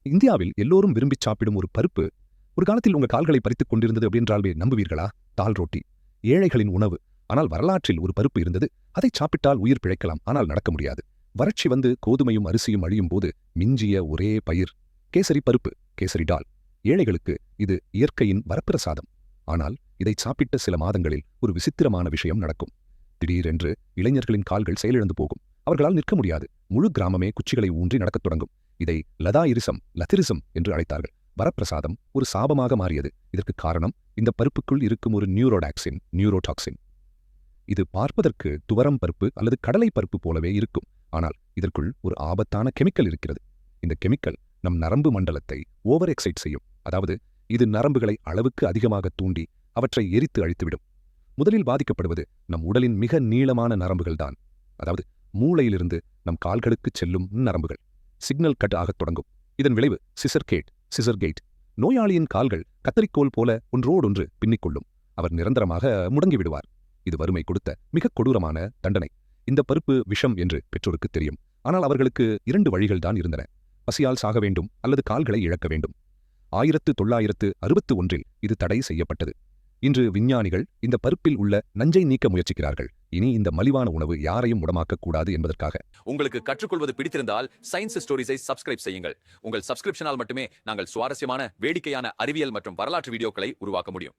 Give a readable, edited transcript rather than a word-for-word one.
இந்தியாவில் எல்லோரும் விரும்பி சாப்பிடும் ஒரு பருப்பு ஒரு காலத்தில் உங்க கால்களை பறித்துக் கொண்டிருந்தது அப்படின்றால்வே நம்புவீர்களா? தால் ரொட்டி ஏழைகளின் உணவு. ஆனால் வரலாற்றில் ஒரு பருப்பு இருந்தது. அதை சாப்பிட்டால் உயிர் பிழைக்கலாம், ஆனால் நடக்க முடியாது. வறட்சி வந்து கோதுமையும் அரிசியும் அழியும் போது மிஞ்சிய ஒரே பயிர் கேசரி பருப்பு, கேசரி டால். ஏழைகளுக்கு இது இயற்கையின் வரப்பிரசாதம். ஆனால் இதை சாப்பிட்ட சில மாதங்களில் ஒரு விசித்திரமான விஷயம் நடக்கும். திடீரென்று இளைஞர்களின் கால்கள் செயலிழந்து போகும். அவர்களால் நிற்க முடியாது. முழு கிராமமே குச்சிகளை ஊன்றி நடக்கத் தொடங்கும். இதை லத்திரிசம் என்று அழைத்தார்கள். வரப்பிரசாதம் ஒரு சாபமாக மாறியது. இதற்கு காரணம் இந்த பருப்புக்குள் இருக்கும் ஒரு நியூரோடாக்சின். இது பார்ப்பதற்கு துவரம் பருப்பு அல்லது கடலை பருப்பு போலவே இருக்கும். ஆனால் இதற்குள் ஒரு ஆபத்தான கெமிக்கல் இருக்கிறது. இந்த கெமிக்கல் நம் நரம்பு மண்டலத்தை ஓவர் எக்ஸைட் செய்யும். அதாவது இது நரம்புகளை அளவுக்கு அதிகமாக தூண்டி அவற்றை எரித்து அழித்துவிடும். முதலில் பாதிக்கப்படுவது நம் உடலின் மிக நீளமான நரம்புகள் தான். அதாவது மூளையிலிருந்து நம் கால்களுக்கு செல்லும் நரம்புகள் சிக்னல் கட் ஆகத் தொடங்கும். இதன் விளைவு சிசர் கேட். நோயாளியின் கால்கள் கத்தரிக்கோல் போல ஒன்றோடொன்று பின்னிக்கொள்ளும். அவர் நிரந்தரமாக முடங்கிவிடுவார். இது வறுமை கொடுத்த மிக கொடூரமான தண்டனை. இந்த பருப்பு விஷம் என்று பெற்றோருக்கு தெரியும். ஆனால் அவர்களுக்கு 2 வழிகள்தான் இருந்தன. பசியால் சாக வேண்டும் அல்லது கால்களை இழக்க வேண்டும். 1961 இது தடை செய்யப்பட்டது. இன்று விஞ்ஞானிகள் இந்த பருப்பில் உள்ள நஞ்சை நீக்க முயற்சிக்கிறார்கள். இனி இந்த மலிவான உணவு யாரையும் முடமாக்கக் கூடாது என்பதற்காக. உங்களுக்கு கற்றுக்கொள்வது பிடித்திருந்தால் சயின்ஸ் ஸ்டோரிஸை சப்ஸ்கிரைப் செய்யுங்கள். உங்கள் சப்ஸ்கிரிப்ஷனால் மட்டுமே நாங்கள் சுவாரஸ்யமான, வேடிக்கையான அறிவியல் மற்றும் வரலாற்று வீடியோக்களை உருவாக்க முடியும்.